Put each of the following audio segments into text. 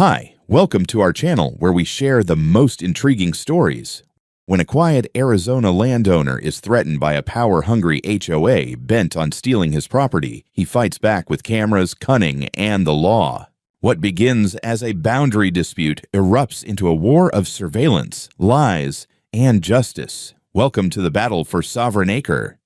Hi, welcome to our channel where we share the most intriguing stories. When a quiet Arizona landowner is threatened by a power-hungry HOA bent on stealing his property, he fights back with cameras, cunning, and the law. What begins as a boundary dispute erupts into a war of surveillance, lies, and justice. Welcome to the battle for Sovereign Acre.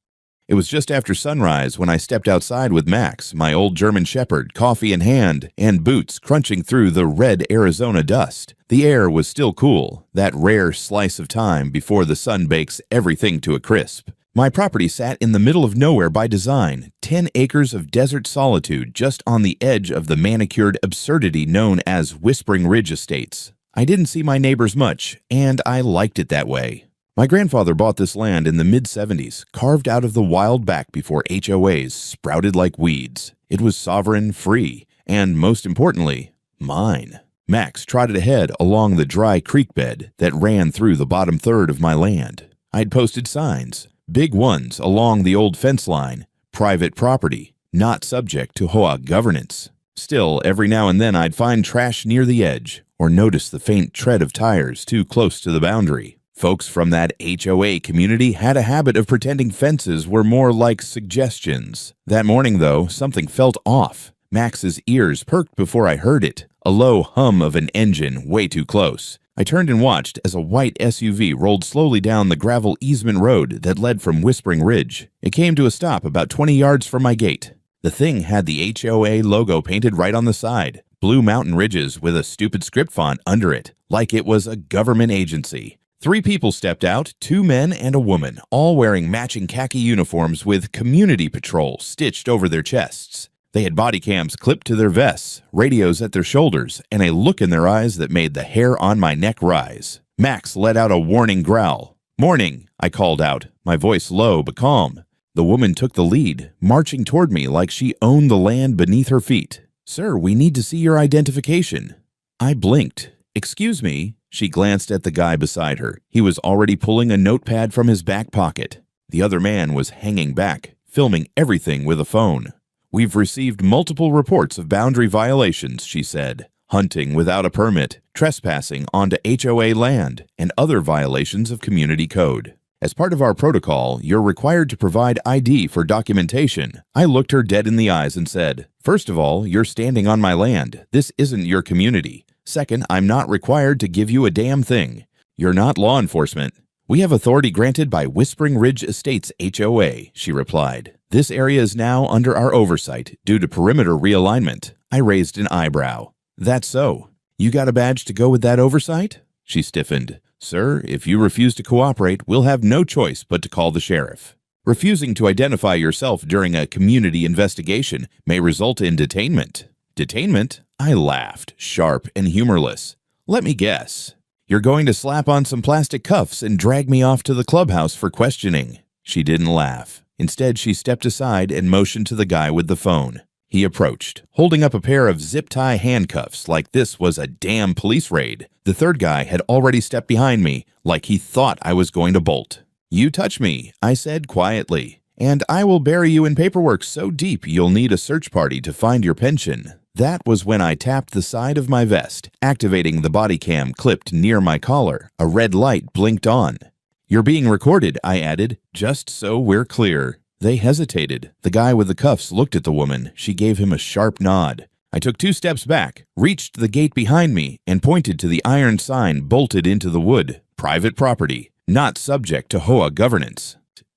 It was just after sunrise when I stepped outside with Max, my old German Shepherd, coffee in hand, and boots crunching through the red Arizona dust. The air was still cool, that rare slice of time before the sun bakes everything to a crisp. My property sat in the middle of nowhere by design, 10 acres of desert solitude just on the edge of the manicured absurdity known as Whispering Ridge Estates. I didn't see my neighbors much, and I liked it that way. My grandfather bought this land in the mid-70s, carved out of the wild back before HOAs sprouted like weeds. It was sovereign, free, and most importantly, mine. Max trotted ahead along the dry creek bed that ran through the bottom third of my land. I'd posted signs, big ones along the old fence line, private property, not subject to HOA governance. Still, every now and then I'd find trash near the edge, or notice the faint tread of tires too close to the boundary. Folks from that HOA community had a habit of pretending fences were more like suggestions. That morning, though, something felt off. Max's ears perked before I heard it, a low hum of an engine way too close. I turned and watched as a white SUV rolled slowly down the gravel easement road that led from Whispering Ridge. It came to a stop about 20 yards from my gate. The thing had the HOA logo painted right on the side, blue mountain ridges with a stupid script font under it, like it was a government agency. 3 people stepped out, 2 men and a woman, all wearing matching khaki uniforms with Community Patrol stitched over their chests. They had body cams clipped to their vests, radios at their shoulders, and a look in their eyes that made the hair on my neck rise. Max let out a warning growl. "Morning," I called out, my voice low but calm. The woman took the lead, marching toward me like she owned the land beneath her feet. "Sir, we need to see your identification." I blinked. "Excuse me." She glanced at the guy beside her. He was already pulling a notepad from his back pocket. The other man was hanging back, filming everything with a phone. "We've received multiple reports of boundary violations," she said. "Hunting without a permit, trespassing onto HOA land, and other violations of community code. As part of our protocol, you're required to provide ID for documentation." I looked her dead in the eyes and said, "First of all, you're standing on my land. This isn't your community. Second, I'm not required to give you a damn thing. You're not law enforcement." "We have authority granted by Whispering Ridge Estates HOA," she replied. "This area is now under our oversight due to perimeter realignment." I raised an eyebrow. "That's so. You got a badge to go with that oversight?" She stiffened. "Sir, if you refuse to cooperate, we'll have no choice but to call the sheriff. Refusing to identify yourself during a community investigation may result in detainment." "Detainment?" I laughed, sharp and humorless. "Let me guess. You're going to slap on some plastic cuffs and drag me off to the clubhouse for questioning." She didn't laugh. Instead, she stepped aside and motioned to the guy with the phone. He approached, holding up a pair of zip-tie handcuffs like this was a damn police raid. The third guy had already stepped behind me, like he thought I was going to bolt. "You touch me," I said quietly, "and I will bury you in paperwork so deep you'll need a search party to find your pension." That was when I tapped the side of my vest, activating the body cam clipped near my collar. A red light blinked on. "You're being recorded," I added, "just so we're clear." They hesitated. The guy with the cuffs looked at the woman. She gave him a sharp nod. I took 2 steps back, reached the gate behind me, and pointed to the iron sign bolted into the wood. "Private property, not subject to HOA governance.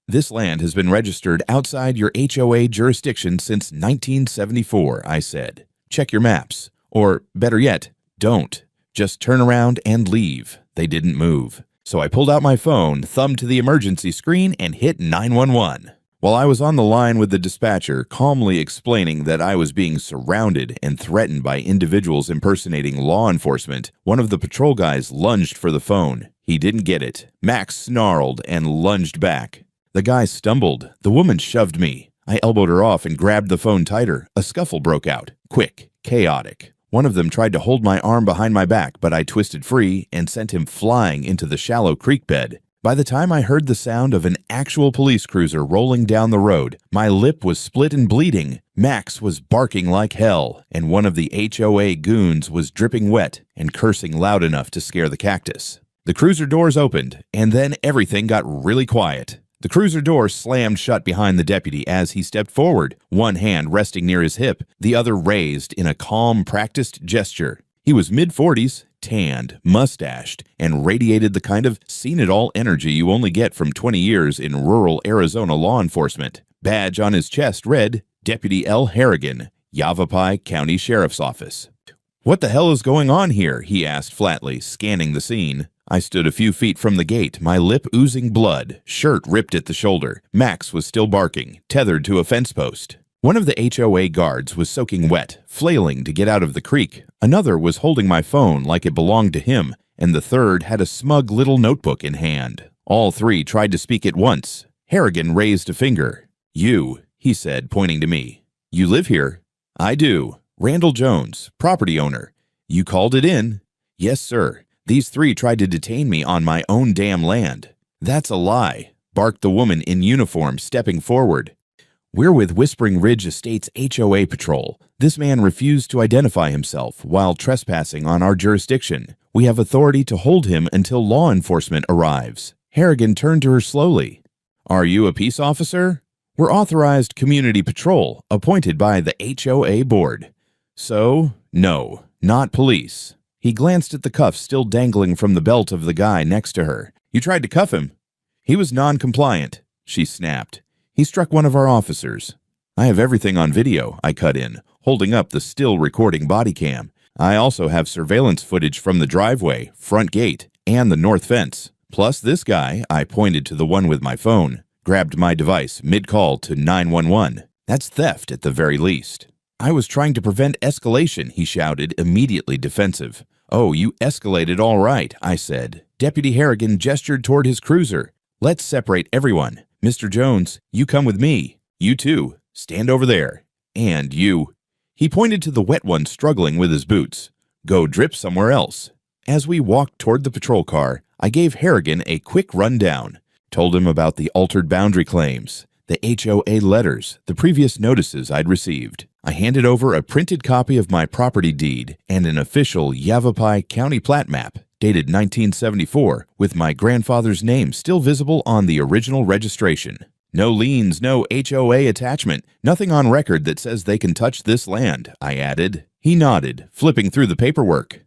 This land has been registered outside your HOA jurisdiction since 1974, I said. "Check your maps. Or, better yet, don't. Just turn around and leave." They didn't move. So I pulled out my phone, thumbed to the emergency screen, and hit 911. While I was on the line with the dispatcher, calmly explaining that I was being surrounded and threatened by individuals impersonating law enforcement, one of the patrol guys lunged for the phone. He didn't get it. Max snarled and lunged back. The guy stumbled. The woman shoved me. I elbowed her off and grabbed the phone tighter. A scuffle broke out. Quick, chaotic. One of them tried to hold my arm behind my back, but I twisted free and sent him flying into the shallow creek bed. By the time I heard the sound of an actual police cruiser rolling down the road, my lip was split and bleeding. Max was barking like hell, and one of the HOA goons was dripping wet and cursing loud enough to scare the cactus. The cruiser doors opened, and then everything got really quiet. The cruiser door slammed shut behind the deputy as he stepped forward, one hand resting near his hip, the other raised in a calm, practiced gesture. He was mid-40s, tanned, mustached, and radiated the kind of seen-it-all energy you only get from 20 years in rural Arizona law enforcement. Badge on his chest read, Deputy L. Harrigan, Yavapai County Sheriff's Office. "What the hell is going on here?" he asked flatly, scanning the scene. I stood a few feet from the gate, my lip oozing blood, shirt ripped at the shoulder. Max was still barking, tethered to a fence post. One of the HOA guards was soaking wet, flailing to get out of the creek. Another was holding my phone like it belonged to him, and the third had a smug little notebook in hand. All three tried to speak at once. Harrigan raised a finger. "You," he said, pointing to me. "You live here?" "I do. Randall Jones, property owner." "You called it in?" "Yes, sir. These three tried to detain me on my own damn land." "That's a lie," barked the woman in uniform, stepping forward. "We're with Whispering Ridge Estates HOA patrol. This man refused to identify himself while trespassing on our jurisdiction. We have authority to hold him until law enforcement arrives." Harrigan turned to her slowly. "Are you a peace officer?" "We're authorized community patrol, appointed by the HOA board." "So, no, not police." He glanced at the cuffs still dangling from the belt of the guy next to her. "You tried to cuff him." "He was non-compliant," she snapped. "He struck one of our officers." "I have everything on video," I cut in, holding up the still recording body cam. "I also have surveillance footage from the driveway, front gate, and the north fence. Plus this guy," I pointed to the one with my phone, grabbed my device mid-call to 911. "That's theft at the very least." "I was trying to prevent escalation," he shouted, immediately defensive. "Oh, you escalated all right," I said. Deputy Harrigan gestured toward his cruiser. "Let's separate everyone. Mr. Jones, you come with me. You too. Stand over there. And you." He pointed to the wet one struggling with his boots. "Go drip somewhere else." As we walked toward the patrol car, I gave Harrigan a quick rundown. Told him about the altered boundary claims, the HOA letters, the previous notices I'd received. I handed over a printed copy of my property deed and an official Yavapai County plat map, dated 1974, with my grandfather's name still visible on the original registration. "No liens, no HOA attachment, nothing on record that says they can touch this land," I added. He nodded, flipping through the paperwork.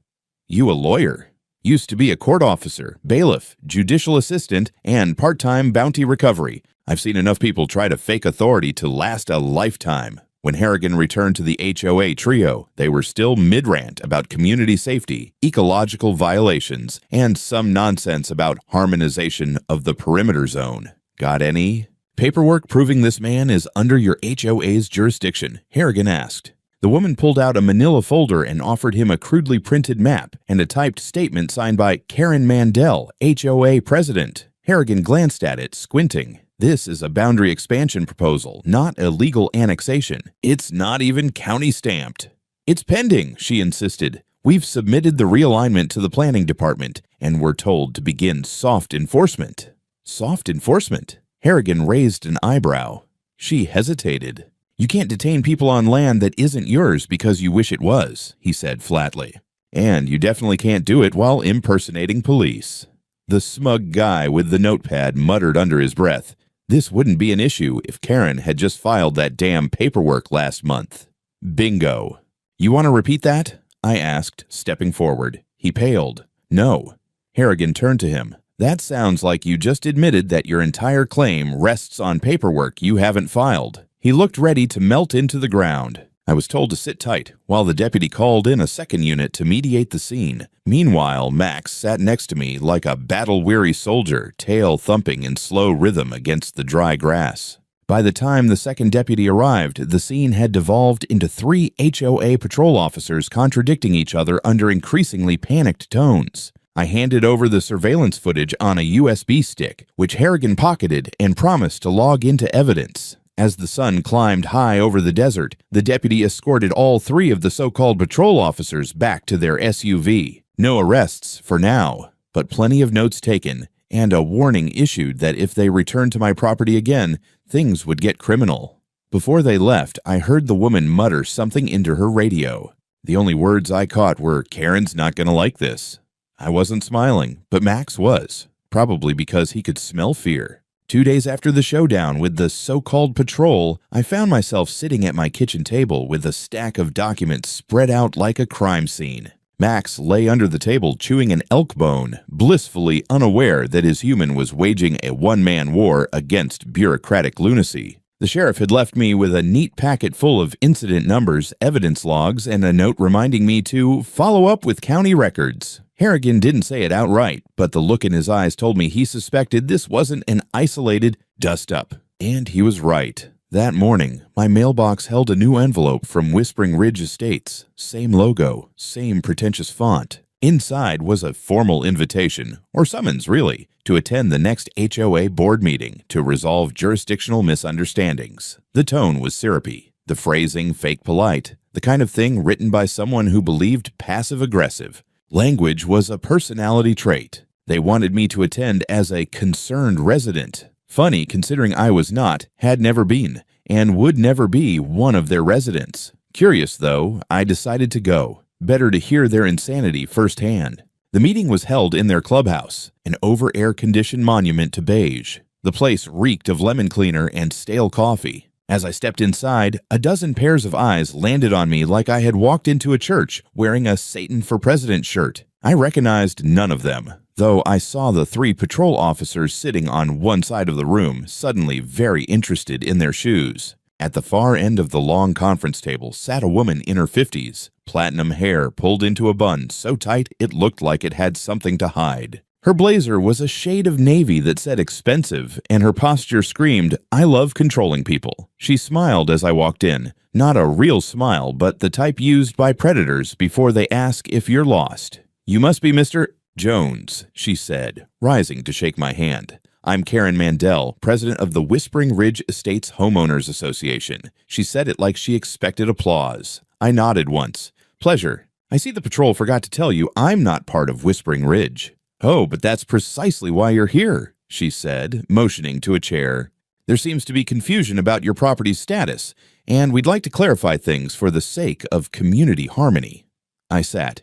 "You a lawyer?" "Used to be a court officer, bailiff, judicial assistant, and part-time bounty recovery. I've seen enough people try to fake authority to last a lifetime." When Harrigan returned to the HOA trio, they were still mid-rant about community safety, ecological violations, and some nonsense about harmonization of the perimeter zone. "Got any paperwork proving this man is under your HOA's jurisdiction?" Harrigan asked. The woman pulled out a manila folder and offered him a crudely printed map and a typed statement signed by Karen Mandel, HOA president. Harrigan glanced at it, squinting. "This is a boundary expansion proposal, not a legal annexation. It's not even county stamped." "It's pending," she insisted. "We've submitted the realignment to the planning department, and we're told to begin soft enforcement." "Soft enforcement?" Harrigan raised an eyebrow. She hesitated. "You can't detain people on land that isn't yours because you wish it was," he said flatly. "And you definitely can't do it while impersonating police." The smug guy with the notepad muttered under his breath, "This wouldn't be an issue if Karen had just filed that damn paperwork last month." Bingo. "You want to repeat that?" I asked, stepping forward. He paled. "No." Harrigan turned to him. "That sounds like you just admitted that your entire claim rests on paperwork you haven't filed." He looked ready to melt into the ground. I was told to sit tight while the deputy called in a second unit to mediate the scene. Meanwhile, Max sat next to me like a battle-weary soldier, tail thumping in slow rhythm against the dry grass. By the time the second deputy arrived, the scene had devolved into 3 HOA patrol officers contradicting each other under increasingly panicked tones. I handed over the surveillance footage on a USB stick, which Harrigan pocketed and promised to log into evidence. As the sun climbed high over the desert, the deputy escorted all 3 of the so-called patrol officers back to their SUV. No arrests for now, but plenty of notes taken and a warning issued that if they returned to my property again, things would get criminal. Before they left, I heard the woman mutter something into her radio. The only words I caught were, "Karen's not gonna like this." I wasn't smiling, but Max was, probably because he could smell fear. 2 days after the showdown with the so-called patrol, I found myself sitting at my kitchen table with a stack of documents spread out like a crime scene. Max lay under the table chewing an elk bone, blissfully unaware that his human was waging a one-man war against bureaucratic lunacy. The sheriff had left me with a neat packet full of incident numbers, evidence logs, and a note reminding me to follow up with county records. Harrigan didn't say it outright, but the look in his eyes told me he suspected this wasn't an isolated dust-up. And he was right. That morning, my mailbox held a new envelope from Whispering Ridge Estates. Same logo, same pretentious font. Inside was a formal invitation, or summons really, to attend the next HOA board meeting to resolve jurisdictional misunderstandings. The tone was syrupy, the phrasing fake polite, the kind of thing written by someone who believed passive-aggressive. Language was a personality trait. They wanted me to attend as a concerned resident. Funny considering I was not, had never been, and would never be one of their residents. Curious though, I decided to go. Better to hear their insanity firsthand. The meeting was held in their clubhouse, an over-air-conditioned monument to beige. The place reeked of lemon cleaner and stale coffee. As I stepped inside, a dozen pairs of eyes landed on me like I had walked into a church wearing a Satan for President shirt. I recognized none of them, though I saw the 3 patrol officers sitting on one side of the room, suddenly very interested in their shoes. At the far end of the long conference table sat a woman in her 50s, platinum hair pulled into a bun so tight it looked like it had something to hide. Her blazer was a shade of navy that said expensive, and her posture screamed, "I love controlling people." She smiled as I walked in. Not a real smile, but the type used by predators before they ask if you're lost. "You must be Mr. Jones," she said, rising to shake my hand. "I'm Karen Mandel, president of the Whispering Ridge Estates Homeowners Association." She said it like she expected applause. I nodded once. "Pleasure. I see the patrol forgot to tell you I'm not part of Whispering Ridge." "Oh, but that's precisely why you're here," she said, motioning to a chair. "There seems to be confusion about your property's status, and we'd like to clarify things for the sake of community harmony." I sat.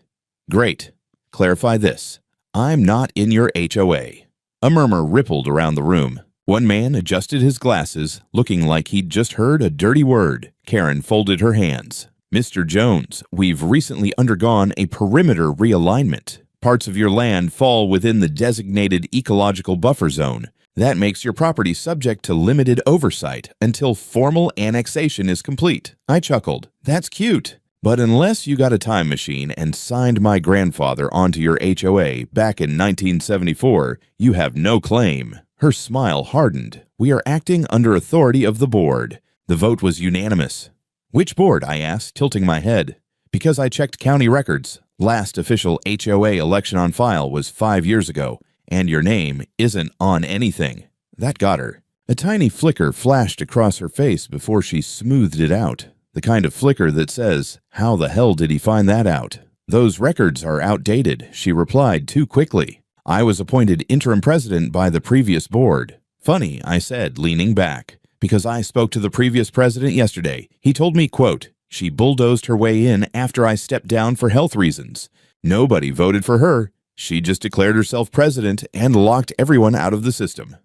"Great. Clarify this. I'm not in your HOA." A murmur rippled around the room. One man adjusted his glasses, looking like he'd just heard a dirty word. Karen folded her hands. "Mr. Jones, we've recently undergone a perimeter realignment. Parts of your land fall within the designated ecological buffer zone. That makes your property subject to limited oversight until formal annexation is complete." I chuckled. "That's cute. But unless you got a time machine and signed my grandfather onto your HOA back in 1974, you have no claim." Her smile hardened. "We are acting under authority of the board." The vote was unanimous. "Which board?" I asked, tilting my head. "Because I checked county records. Last official HOA election on file was 5 years ago, and your name isn't on anything." That got her. A tiny flicker flashed across her face before she smoothed it out. The kind of flicker that says, "How the hell did he find that out?" "Those records are outdated," she replied too quickly. "I was appointed interim president by the previous board." "Funny," I said, leaning back, "because I spoke to the previous president yesterday. He told me, quote, she bulldozed her way in after I stepped down for health reasons. Nobody voted for her. She just declared herself president and locked everyone out of the system."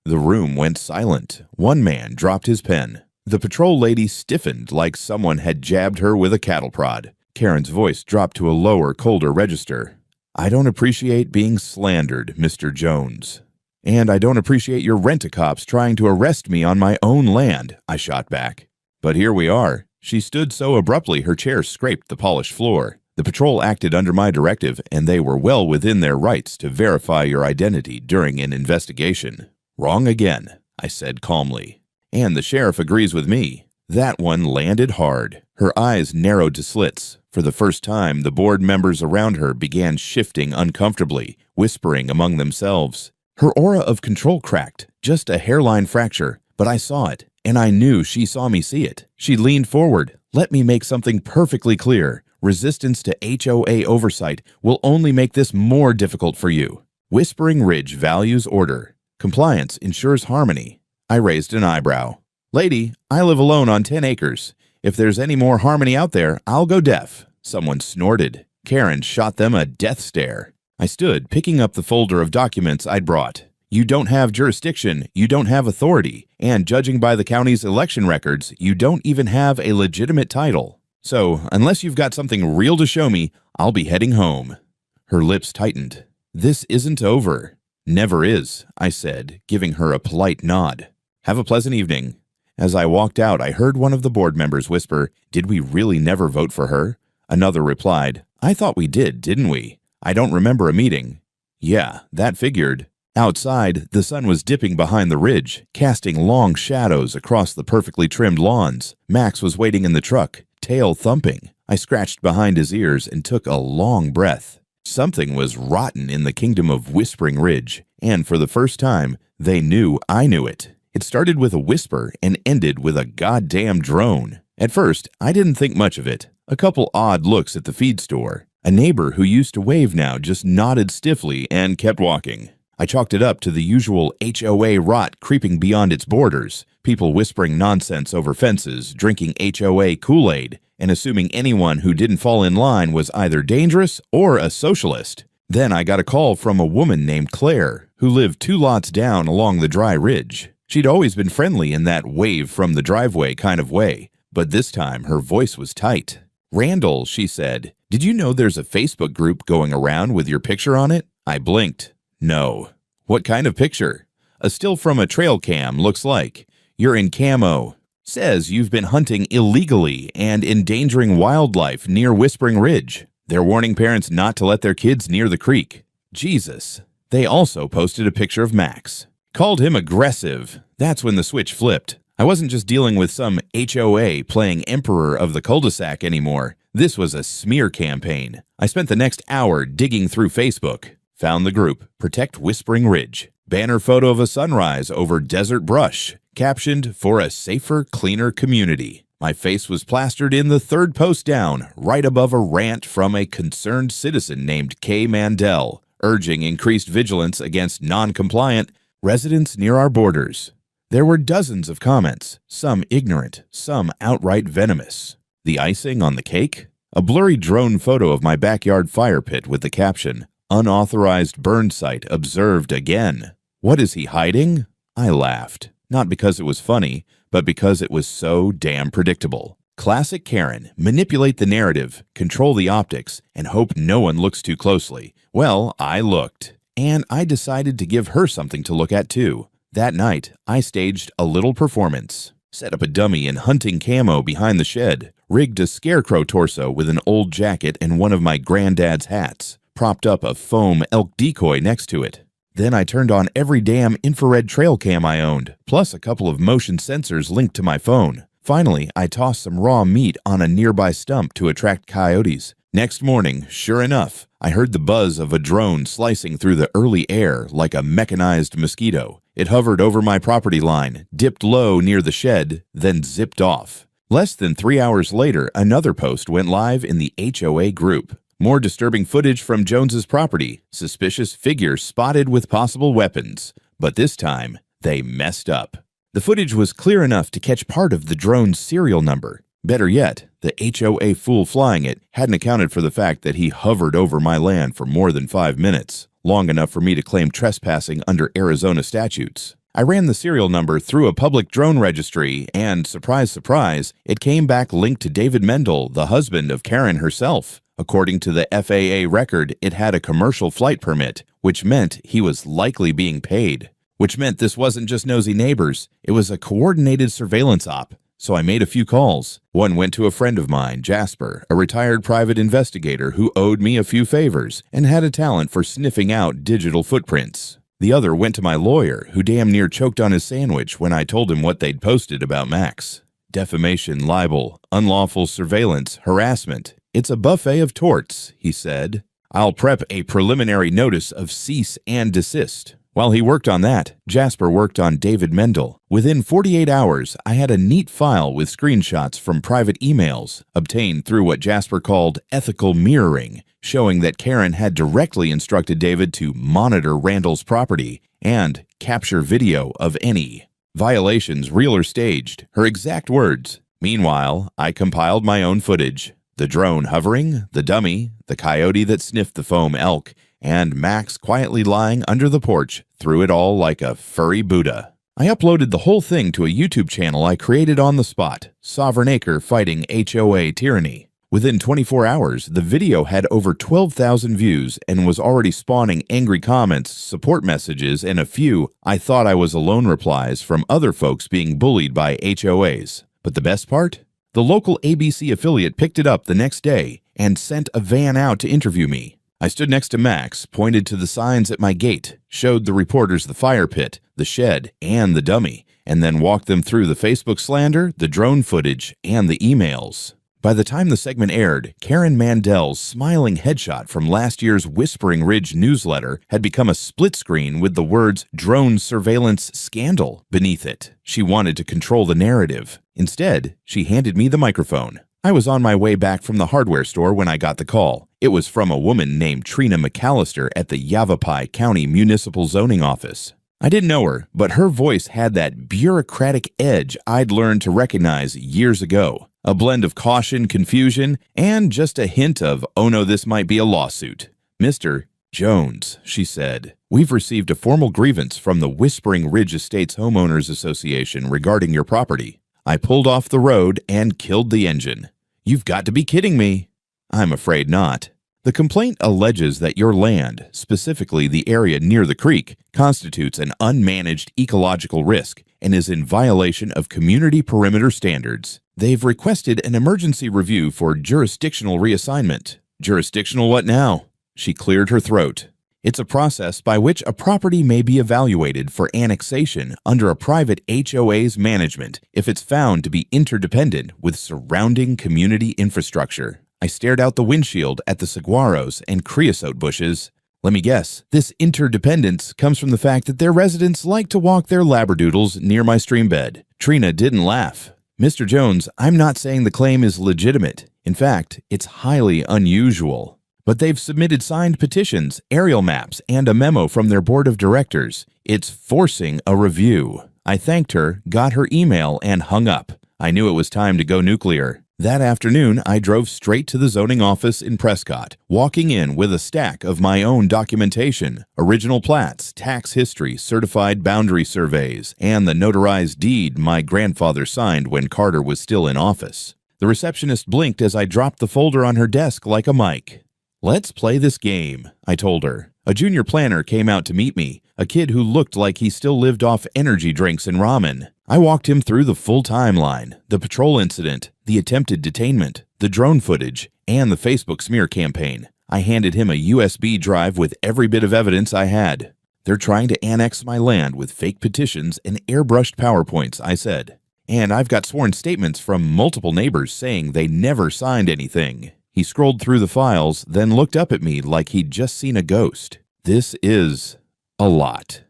The room went silent. One man dropped his pen. The patrol lady stiffened like someone had jabbed her with a cattle prod. Karen's voice dropped to a lower, colder register. "I don't appreciate being slandered, Mr. Jones. And I don't appreciate your rent-a-cops trying to arrest me on my own land," I shot back. "But here we are." She stood so abruptly her chair scraped the polished floor. "The patrol acted under my directive, and they were well within their rights to verify your identity during an investigation." "Wrong again," I said calmly. "And the sheriff agrees with me." That one landed hard. Her eyes narrowed to slits. For the first time, the board members around her began shifting uncomfortably, whispering among themselves. Her aura of control cracked, just a hairline fracture, but I saw it, and I knew she saw me see it. She leaned forward. "Let me make something perfectly clear. Resistance to HOA oversight will only make this more difficult for you." Whispering Ridge values order. Compliance ensures harmony. I raised an eyebrow. Lady, I live alone on 10 acres. If there's any more harmony out there, I'll go deaf. Someone snorted. Karen shot them a death stare. I stood, picking up the folder of documents I'd brought. You don't have jurisdiction, you don't have authority, and judging by the county's election records, you don't even have a legitimate title. So, unless you've got something real to show me, I'll be heading home. Her lips tightened. This isn't over. Never is, I said, giving her a polite nod. Have a pleasant evening. As I walked out, I heard one of the board members whisper, "Did we really never vote for her?" Another replied, "I thought we did, didn't we? I don't remember a meeting." Yeah, that figured. Outside, the sun was dipping behind the ridge, casting long shadows across the perfectly trimmed lawns. Max was waiting in the truck, tail thumping. I scratched behind his ears and took a long breath. Something was rotten in the kingdom of Whispering Ridge, and for the first time, they knew I knew it. It started with a whisper and ended with a goddamn drone. At first, I didn't think much of it. A couple odd looks at the feed store. A neighbor who used to wave now just nodded stiffly and kept walking. I chalked it up to the usual HOA rot creeping beyond its borders, people whispering nonsense over fences, drinking HOA Kool-Aid, and assuming anyone who didn't fall in line was either dangerous or a socialist. Then I got a call from a woman named Claire, who lived 2 lots down along the dry ridge. She'd always been friendly in that wave from the driveway kind of way, but this time her voice was tight. "Randall," she said, "did you know there's a Facebook group going around with your picture on it?" I blinked. No. What kind of picture? A still from a trail cam looks like. You're in camo. Says you've been hunting illegally and endangering wildlife near Whispering Ridge. They're warning parents not to let their kids near the creek. Jesus. They also posted a picture of Max. Called him aggressive. That's when the switch flipped. I wasn't just dealing with some HOA playing Emperor of the cul-de-sac anymore. This was a smear campaign. I spent the next hour digging through Facebook. Found the group, Protect Whispering Ridge. Banner photo of a sunrise over desert brush, captioned, "For a safer, cleaner community." My face was plastered in the 3rd post down, right above a rant from a concerned citizen named K. Mandel, urging increased vigilance against non-compliant residents near our borders. There were dozens of comments, some ignorant, some outright venomous. The icing on the cake? A blurry drone photo of my backyard fire pit with the caption, "Unauthorized burn site observed again." What is he hiding? I laughed. Not because it was funny, but because it was so damn predictable. Classic Karen, manipulate the narrative, control the optics, and hope no one looks too closely. Well, I looked. And I decided to give her something to look at too. That night, I staged a little performance. Set up a dummy in hunting camo behind the shed, rigged a scarecrow torso with an old jacket and one of my granddad's hats, propped up a foam elk decoy next to it. Then I turned on every damn infrared trail cam I owned, plus a couple of motion sensors linked to my phone. Finally, I tossed some raw meat on a nearby stump to attract coyotes. Next morning, sure enough, I heard the buzz of a drone slicing through the early air like a mechanized mosquito. It hovered over my property line, dipped low near the shed, then zipped off. Less than 3 hours later, another post went live in the HOA group. More disturbing footage from Jones's property, suspicious figures spotted with possible weapons. But this time, they messed up. The footage was clear enough to catch part of the drone's serial number. Better yet, the HOA fool flying it hadn't accounted for the fact that he hovered over my land for more than 5 minutes, long enough for me to claim trespassing under Arizona statutes. I ran the serial number through a public drone registry and, surprise, surprise, it came back linked to David Mendel, the husband of Karen herself. According to the FAA record, it had a commercial flight permit, which meant he was likely being paid. Which meant this wasn't just nosy neighbors, it was a coordinated surveillance op. So I made a few calls. One went to a friend of mine, Jasper, a retired private investigator who owed me a few favors and had a talent for sniffing out digital footprints. The other went to my lawyer, who damn near choked on his sandwich when I told him what they'd posted about Max. Defamation, libel, unlawful surveillance, harassment. It's a buffet of torts, he said. I'll prep a preliminary notice of cease and desist. While he worked on that, Jasper worked on David Mendel. Within 48 hours, I had a neat file with screenshots from private emails, obtained through what Jasper called ethical mirroring, showing that Karen had directly instructed David to monitor Randall's property and capture video of any violations, real or staged, her exact words. Meanwhile, I compiled my own footage. The drone hovering, the dummy, the coyote that sniffed the foam elk, and Max quietly lying under the porch through it all like a furry Buddha. I uploaded the whole thing to a YouTube channel I created on the spot, Sovereign Acre Fighting HOA Tyranny. Within 24 hours, the video had over 12,000 views and was already spawning angry comments, support messages, and a few "I thought I was alone" replies from other folks being bullied by HOAs. But the best part? The local ABC affiliate picked it up the next day and sent a van out to interview me. I stood next to Max, pointed to the signs at my gate, showed the reporters the fire pit, the shed, and the dummy, and then walked them through the Facebook slander, the drone footage, and the emails. By the time the segment aired, Karen Mandel's smiling headshot from last year's Whispering Ridge newsletter had become a split screen with the words "drone surveillance scandal" beneath it. She wanted to control the narrative. Instead, she handed me the microphone. I was on my way back from the hardware store when I got the call. It was from a woman named Trina McAllister at the Yavapai County Municipal Zoning Office. I didn't know her, but her voice had that bureaucratic edge I'd learned to recognize years ago. A blend of caution, confusion, and just a hint of, "Oh no, this might be a lawsuit." "Mr. Jones," she said, "we've received a formal grievance from the Whispering Ridge Estates Homeowners Association regarding your property." I pulled off the road and killed the engine. "You've got to be kidding me." "I'm afraid not. The complaint alleges that your land, specifically the area near the creek, constitutes an unmanaged ecological risk and is in violation of community perimeter standards. They've requested an emergency review for jurisdictional reassignment." "Jurisdictional what now?" She cleared her throat. "It's a process by which a property may be evaluated for annexation under a private HOA's management if it's found to be interdependent with surrounding community infrastructure." I stared out the windshield at the saguaros and creosote bushes. "Let me guess, this interdependence comes from the fact that their residents like to walk their labradoodles near my stream bed." Trina didn't laugh. "Mr. Jones, I'm not saying the claim is legitimate. In fact, it's highly unusual. But they've submitted signed petitions, aerial maps, and a memo from their board of directors. It's forcing a review." I thanked her, got her email, and hung up. I knew it was time to go nuclear. That afternoon, I drove straight to the zoning office in Prescott, walking in with a stack of my own documentation, original plats, tax history, certified boundary surveys, and the notarized deed my grandfather signed when Carter was still in office. The receptionist blinked as I dropped the folder on her desk like a mic. "Let's play this game," I told her. A junior planner came out to meet me, a kid who looked like he still lived off energy drinks and ramen. I walked him through the full timeline, the patrol incident, the attempted detainment, the drone footage, and the Facebook smear campaign. I handed him a USB drive with every bit of evidence I had. "They're trying to annex my land with fake petitions and airbrushed PowerPoints," I said. "And I've got sworn statements from multiple neighbors saying they never signed anything." He scrolled through the files, then looked up at me like he'd just seen a ghost. "This is a lot.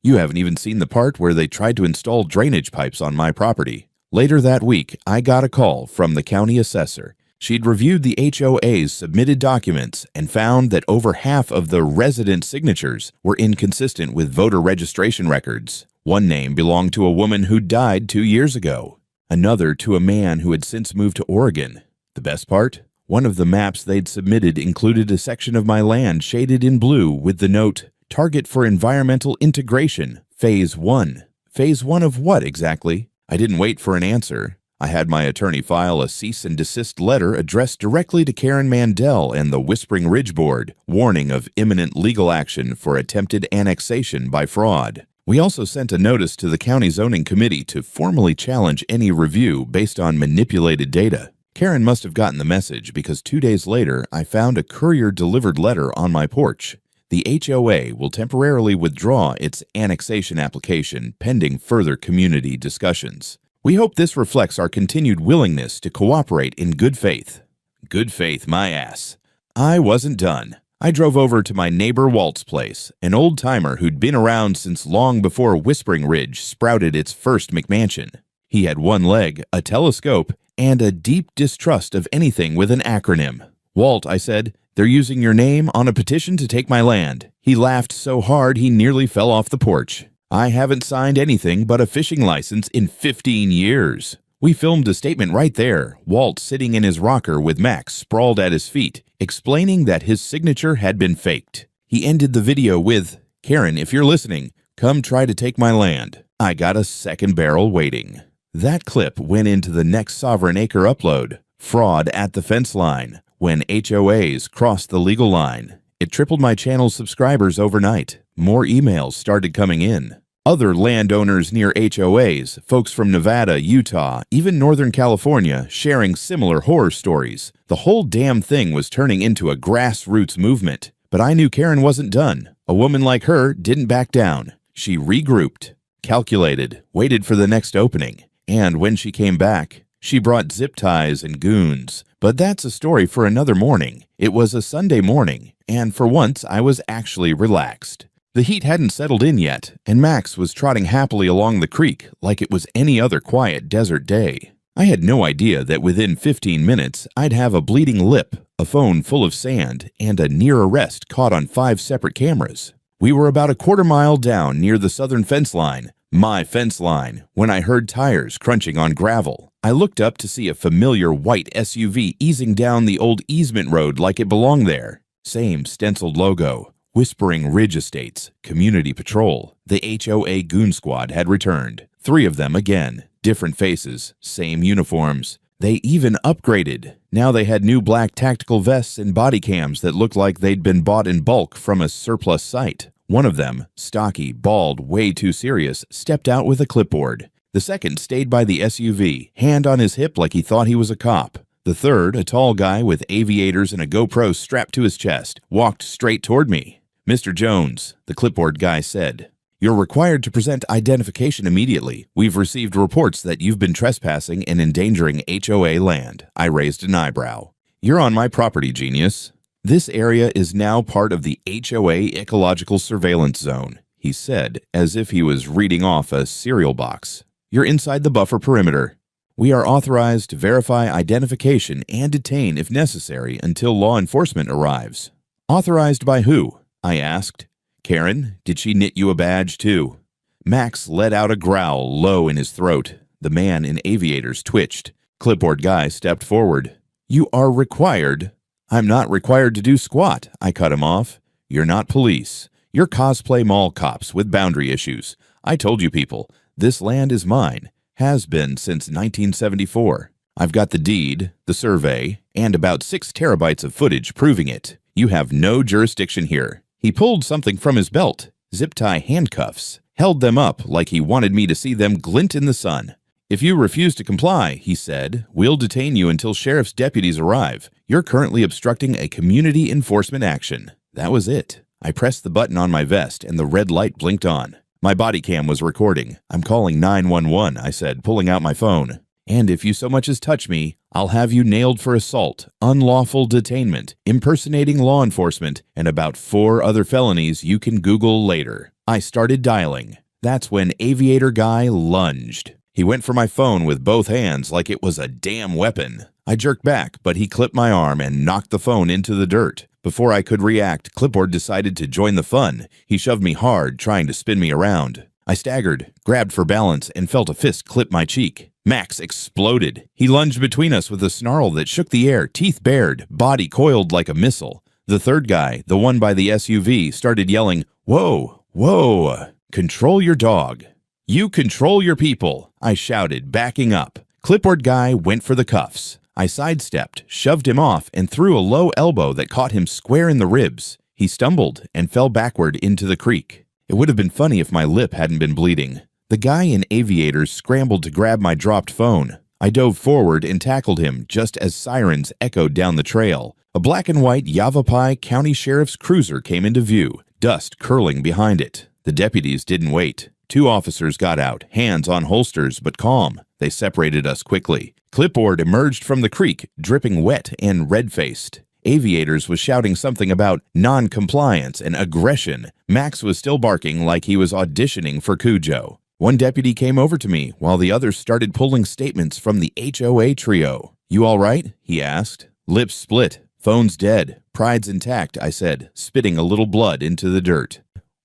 You haven't even seen the part where they tried to install drainage pipes on my property." Later that week, I got a call from the county assessor. She'd reviewed the HOA's submitted documents and found that over half of the resident signatures were inconsistent with voter registration records. One name belonged to a woman who died 2 years ago, another to a man who had since moved to Oregon. The best part? One of the maps they'd submitted included a section of my land shaded in blue with the note, "Target for Environmental Integration, Phase 1. Phase 1 of what exactly? I didn't wait for an answer. I had my attorney file a cease and desist letter addressed directly to Karen Mandel and the Whispering Ridge Board, warning of imminent legal action for attempted annexation by fraud. We also sent a notice to the County Zoning Committee to formally challenge any review based on manipulated data. Karen must have gotten the message because 2 days later, I found a courier-delivered letter on my porch. The HOA will temporarily withdraw its annexation application pending further community discussions. We hope this reflects our continued willingness to cooperate in good faith. Good faith, my ass. I wasn't done. I drove over to my neighbor Walt's place, an old-timer who'd been around since long before Whispering Ridge sprouted its first McMansion. He had one leg, a telescope, and a deep distrust of anything with an acronym. "Walt," I said, "they're using your name on a petition to take my land." He laughed so hard he nearly fell off the porch. "I haven't signed anything but a fishing license in 15 years. We filmed a statement right there, Walt sitting in his rocker with Max sprawled at his feet, explaining that his signature had been faked. He ended the video with, "Karen, if you're listening, come try to take my land." I got a second barrel waiting. That clip went into the next Sovereign Acre upload, "Fraud at the Fence Line," when HOAs crossed the legal line. It tripled my channel's subscribers overnight. More emails started coming in. Other landowners near HOAs, folks from Nevada, Utah, even Northern California, sharing similar horror stories. The whole damn thing was turning into a grassroots movement. But I knew Karen wasn't done. A woman like her didn't back down. She regrouped, calculated, waited for the next opening. And when she came back, she brought zip ties and goons. But that's a story for another morning. It was a Sunday morning, and for once I was actually relaxed. The heat hadn't settled in yet, and Max was trotting happily along the creek like it was any other quiet desert day. I had no idea that within 15 minutes I'd have a bleeding lip, a phone full of sand, and a near arrest caught on 5 separate cameras. We were about a quarter-mile down near the southern fence line, my fence line, when I heard tires crunching on gravel. I looked up to see a familiar white SUV easing down the old easement road like it belonged there. Same stenciled logo. Whispering Ridge Estates, Community Patrol. The HOA Goon Squad had returned. 3 of them again. Different faces, same uniforms. They even upgraded. Now they had new black tactical vests and body cams that looked like they'd been bought in bulk from a surplus site. One of them, stocky, bald, way too serious, stepped out with a clipboard. The second stayed by the SUV, hand on his hip like he thought he was a cop. The third, a tall guy with aviators and a GoPro strapped to his chest, walked straight toward me. "Mr. Jones," the clipboard guy said, "you're required to present identification immediately. We've received reports that you've been trespassing and endangering HOA land." I raised an eyebrow. "You're on my property, genius." "This area is now part of the HOA Ecological Surveillance Zone," he said, as if he was reading off a cereal box. "You're inside the buffer perimeter. We are authorized to verify identification and detain if necessary until law enforcement arrives." "Authorized by who?" I asked. "Karen, did she knit you a badge too?" Max let out a growl low in his throat. The man in aviators twitched. Clipboard guy stepped forward. "You are required." "I'm not required to do squat," I cut him off. "You're not police. You're cosplay mall cops with boundary issues. I told you people, this land is mine. Has been since 1974. I've got the deed, the survey, and about 6 terabytes of footage proving it. You have no jurisdiction here." He pulled something from his belt, zip-tie handcuffs, held them up like he wanted me to see them glint in the sun. "If you refuse to comply," he said, "we'll detain you until sheriff's deputies arrive. You're currently obstructing a community enforcement action." That was it. I pressed the button on my vest and the red light blinked on. My body cam was recording. "I'm calling 911, I said, pulling out my phone. "And if you so much as touch me, I'll have you nailed for assault, unlawful detainment, impersonating law enforcement, and about 4 other felonies you can Google later." I started dialing. That's when Aviator Guy lunged. He went for my phone with both hands like it was a damn weapon. I jerked back, but he clipped my arm and knocked the phone into the dirt. Before I could react, Clipboard decided to join the fun. He shoved me hard, trying to spin me around. I staggered, grabbed for balance, and felt a fist clip my cheek. Max exploded. He lunged between us with a snarl that shook the air, teeth bared, body coiled like a missile. The third guy, the one by the SUV, started yelling, "Whoa, whoa, control your dog." "You control your people," I shouted, backing up. Clipboard guy went for the cuffs. I sidestepped, shoved him off, and threw a low elbow that caught him square in the ribs. He stumbled and fell backward into the creek. It would have been funny if my lip hadn't been bleeding. The guy in aviators scrambled to grab my dropped phone. I dove forward and tackled him just as sirens echoed down the trail. A black and white Yavapai County Sheriff's cruiser came into view, dust curling behind it. The deputies didn't wait. 2 officers got out, hands on holsters but calm. They separated us quickly. Clipboard emerged from the creek, dripping wet and red-faced. Aviators was shouting something about non-compliance and aggression. Max was still barking like he was auditioning for Cujo. One deputy came over to me while the others started pulling statements from the HOA trio. "You all right?" he asked. Lips split. "Phone's dead. Pride's intact," I said, spitting a little blood into the dirt.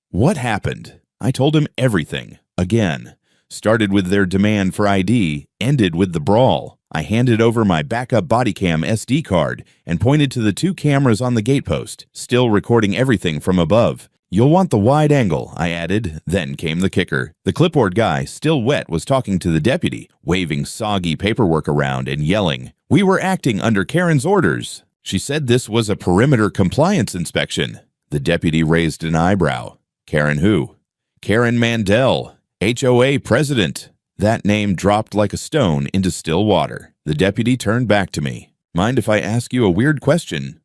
What happened? I told him everything. Again. Started with their demand for ID, ended with the brawl. I handed over my backup bodycam SD card and pointed to the 2 cameras on the gatepost, still recording everything from above. "You'll want the wide angle," I added. Then came the kicker. The clipboard guy, still wet, was talking to the deputy, waving soggy paperwork around and yelling, "We were acting under Karen's orders. She said this was a perimeter compliance inspection." The deputy raised an eyebrow. "Karen who?" "Karen Mandel, HOA president." That name dropped like a stone into still water. The deputy turned back to me. "Mind if I ask you a weird question?"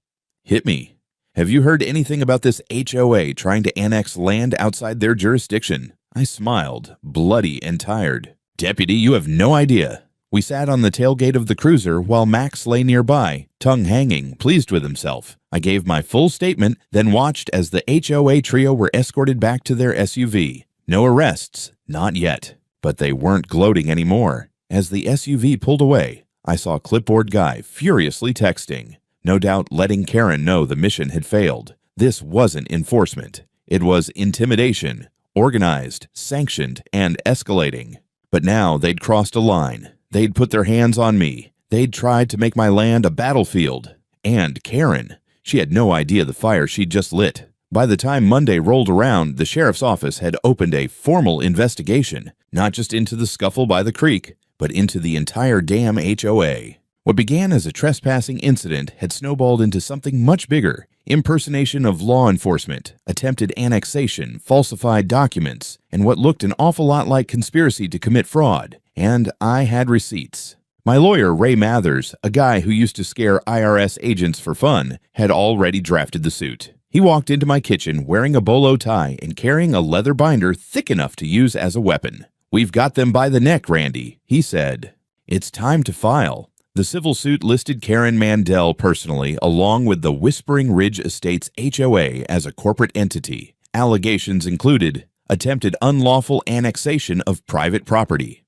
"Hit me." "Have you heard anything about this HOA trying to annex land outside their jurisdiction?" I smiled, bloody and tired. "Deputy, you have no idea." We sat on the tailgate of the cruiser while Max lay nearby, tongue hanging, pleased with himself. I gave my full statement, then watched as the HOA trio were escorted back to their SUV. No arrests, not yet. But they weren't gloating anymore. As the SUV pulled away, I saw clipboard guy furiously texting, no doubt letting Karen know the mission had failed. This wasn't enforcement. It was intimidation, organized, sanctioned, and escalating. But now they'd crossed a line. They'd put their hands on me. They'd tried to make my land a battlefield. And Karen, she had no idea the fire she'd just lit. By the time Monday rolled around, the sheriff's office had opened a formal investigation, not just into the scuffle by the creek, but into the entire damn HOA. What began as a trespassing incident had snowballed into something much bigger: impersonation of law enforcement, attempted annexation, falsified documents, and what looked an awful lot like conspiracy to commit fraud. And I had receipts. My lawyer, Ray Mathers, a guy who used to scare IRS agents for fun, had already drafted the suit. He walked into my kitchen wearing a bolo tie and carrying a leather binder thick enough to use as a weapon. "We've got them by the neck, Randy," he said. "It's time to file." The civil suit listed Karen Mandel personally, along with the Whispering Ridge Estates HOA as a corporate entity. Allegations included attempted unlawful annexation of private property,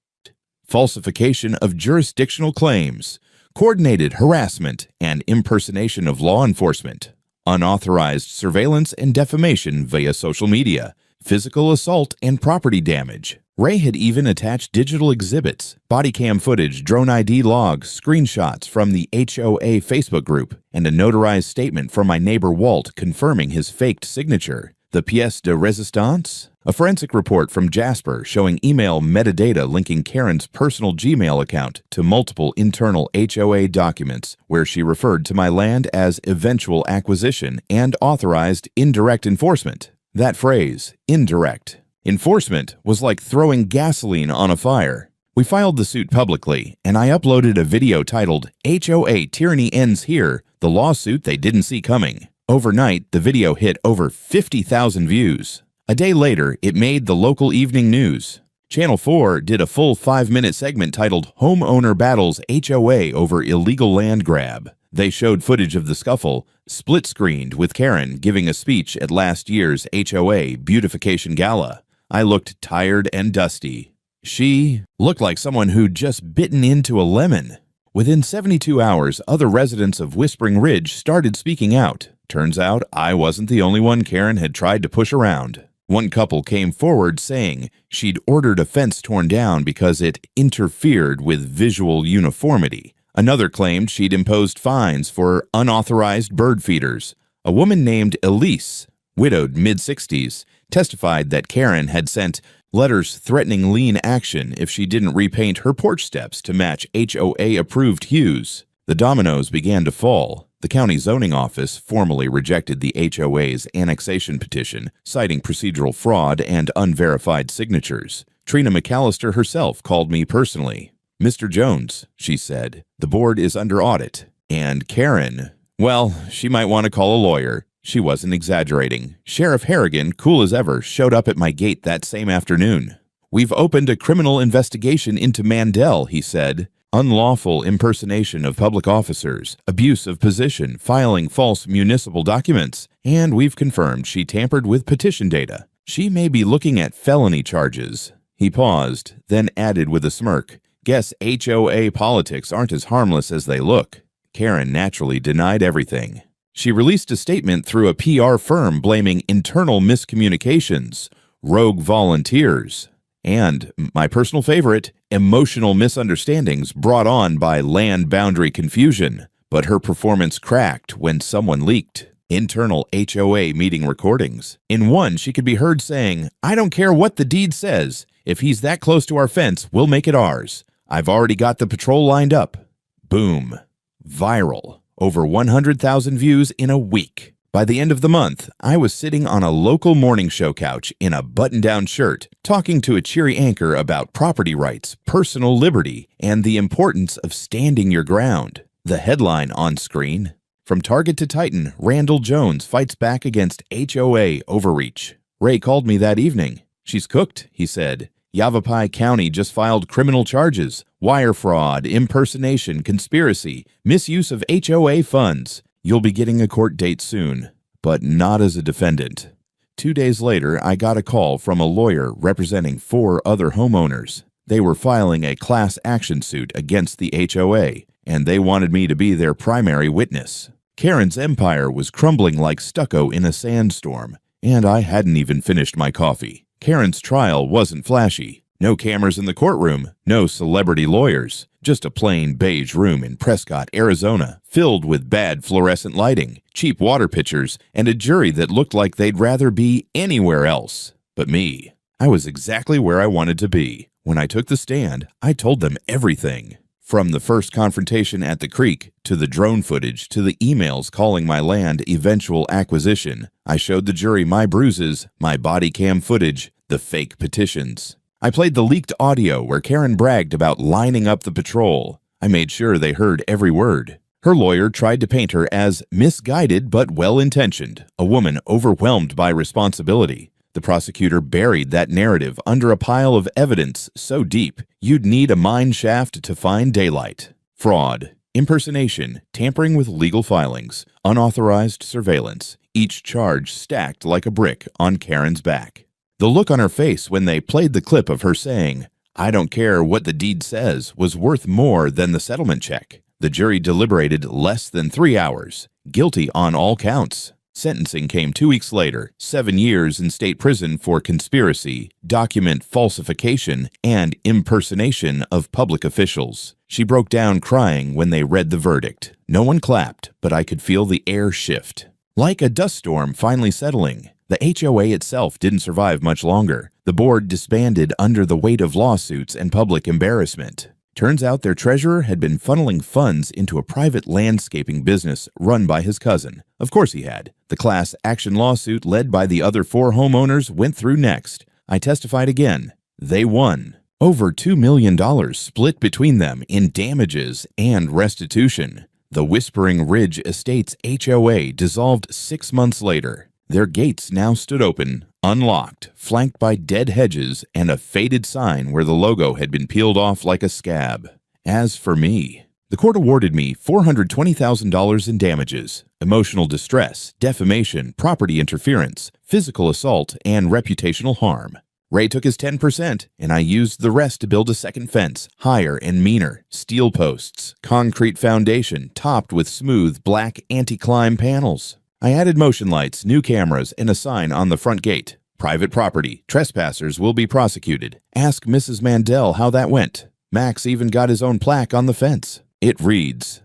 falsification of jurisdictional claims, coordinated harassment and impersonation of law enforcement, unauthorized surveillance and defamation via social media, physical assault and property damage. Ray had even attached digital exhibits, body cam footage, drone ID logs, screenshots from the HOA Facebook group, and a notarized statement from my neighbor Walt confirming his faked signature. The pièce de résistance? A forensic report from Jasper showing email metadata linking Karen's personal Gmail account to multiple internal HOA documents where she referred to my land as eventual acquisition and authorized indirect enforcement. That phrase, indirect. Enforcement was like throwing gasoline on a fire. We filed the suit publicly, and I uploaded a video titled HOA Tyranny Ends Here, the lawsuit they didn't see coming. Overnight, the video hit over 50,000 views. A day later, it made the local evening news. Channel 4 did a full 5-minute segment titled Homeowner Battles HOA Over Illegal Land Grab. They showed footage of the scuffle, split-screened with Karen giving a speech at last year's HOA Beautification Gala. I looked tired and dusty. She looked like someone who'd just bitten into a lemon. Within 72 hours, other residents of Whispering Ridge started speaking out. Turns out I wasn't the only one Karen had tried to push around. One couple came forward saying she'd ordered a fence torn down because it interfered with visual uniformity. Another claimed she'd imposed fines for unauthorized bird feeders. A woman named Elise, widowed mid-60s, testified that Karen had sent letters threatening lien action if she didn't repaint her porch steps to match HOA-approved hues. The dominoes began to fall. The county zoning office formally rejected the HOA's annexation petition, citing procedural fraud and unverified signatures. Trina McAllister herself called me personally. "Mr. Jones," she said, "the board is under audit." And Karen, well, she might want to call a lawyer. She wasn't exaggerating. Sheriff Harrigan, cool as ever, showed up at my gate that same afternoon. "We've opened a criminal investigation into Mandel," he said. unlawful impersonation of public officers, abuse of position, filing false municipal documents, and we've confirmed she tampered with petition data. She may be looking at felony charges." He paused, then added with a smirk, "Guess HOA politics aren't as harmless as they look." Karen naturally denied everything. She released a statement through a PR firm blaming internal miscommunications, rogue volunteers, and, my personal favorite, emotional misunderstandings brought on by land boundary confusion. But her performance cracked when someone leaked internal HOA meeting recordings. In one, she could be heard saying, "I don't care what the deed says. If he's that close to our fence, we'll make it ours. I've already got the patrol lined up." Boom. Viral. Over 100,000 views in a week. By the end of the month, I was sitting on a local morning show couch in a button-down shirt, talking to a cheery anchor about property rights, personal liberty, and the importance of standing your ground. The headline on screen: "From Target to Titan, Randall Jones fights back against HOA overreach." Ray called me that evening. "She's cooked," he said. "Yavapai County just filed criminal charges: wire fraud, impersonation, conspiracy, misuse of HOA funds. You'll be getting a court date soon, but not as a defendant." 2 days later, I got a call from a lawyer representing 4 other homeowners. They were filing a class action suit against the HOA, and they wanted me to be their primary witness. Karen's empire was crumbling like stucco in a sandstorm, and I hadn't even finished my coffee. Karen's trial wasn't flashy. No cameras in the courtroom, no celebrity lawyers, just a plain beige room in Prescott, Arizona, filled with bad fluorescent lighting, cheap water pitchers, and a jury that looked like they'd rather be anywhere else but me. I was exactly where I wanted to be. When I took the stand, I told them everything. From the first confrontation at the creek, to the drone footage, to the emails calling my land eventual acquisition, I showed the jury my bruises, my body cam footage, the fake petitions. I played the leaked audio where Karen bragged about lining up the patrol. I made sure they heard every word. Her lawyer tried to paint her as misguided but well-intentioned, a woman overwhelmed by responsibility. The prosecutor buried that narrative under a pile of evidence so deep you'd need a mine shaft to find daylight. Fraud, impersonation, tampering with legal filings, unauthorized surveillance, each charge stacked like a brick on Karen's back. The look on her face when they played the clip of her saying, "I don't care what the deed says," was worth more than the settlement check. The jury deliberated less than 3 hours. Guilty on all counts. Sentencing came 2 weeks later, 7 years in state prison for conspiracy, document falsification, and impersonation of public officials. She broke down crying when they read the verdict. No one clapped, but I could feel the air shift. Like a dust storm finally settling. The HOA itself didn't survive much longer. The board disbanded under the weight of lawsuits and public embarrassment. Turns out their treasurer had been funneling funds into a private landscaping business run by his cousin. Of course he had. The class action lawsuit led by the other 4 homeowners went through next. I testified again. They won. Over $2 million split between them in damages and restitution. The Whispering Ridge Estates HOA dissolved 6 months later. Their gates now stood open, unlocked, flanked by dead hedges and a faded sign where the logo had been peeled off like a scab. As for me, the court awarded me $420,000 in damages, emotional distress, defamation, property interference, physical assault, and reputational harm. Ray took his 10%, and I used the rest to build a second fence, higher and meaner, steel posts, concrete foundation topped with smooth black anti-climb panels. I added motion lights, new cameras, and a sign on the front gate. Private property. Trespassers will be prosecuted. Ask Mrs. Mandel how that went. Max even got his own plaque on the fence. It reads,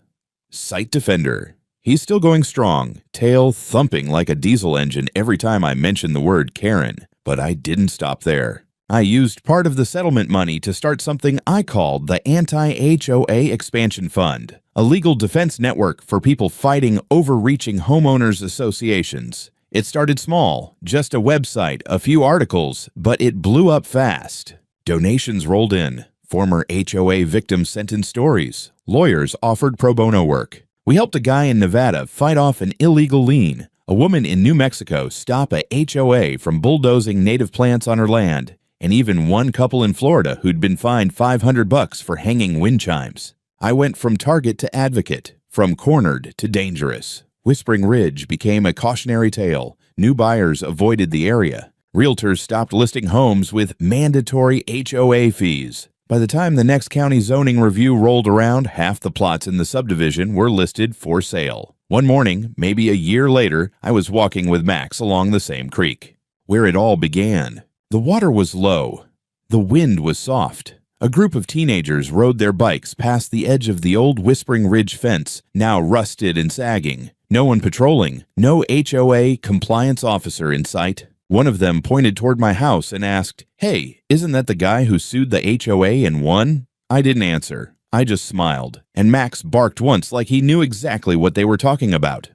"Site Defender." He's still going strong, tail thumping like a diesel engine every time I mention the word Karen. But I didn't stop there. I used part of the settlement money to start something I called the Anti-HOA Expansion Fund, a legal defense network for people fighting overreaching homeowners associations. It started small, just a website, a few articles, but it blew up fast. Donations rolled in. Former HOA victims sent in stories. Lawyers offered pro bono work. We helped a guy in Nevada fight off an illegal lien, a woman in New Mexico stop a HOA from bulldozing native plants on her land, and even one couple in Florida who'd been fined $500 for hanging wind chimes. I went from target to advocate, from cornered to dangerous. Whispering Ridge became a cautionary tale. New buyers avoided the area. Realtors stopped listing homes with mandatory HOA fees. By the time the next county zoning review rolled around, half the plots in the subdivision were listed for sale. One morning, maybe a year later, I was walking with Max along the same creek. Where it all began. The water was low. The wind was soft. A group of teenagers rode their bikes past the edge of the old Whispering Ridge fence, now rusted and sagging. No one patrolling. No HOA compliance officer in sight. One of them pointed toward my house and asked, "Hey, isn't that the guy who sued the HOA and won?" I didn't answer. I just smiled. And Max barked once like he knew exactly what they were talking about.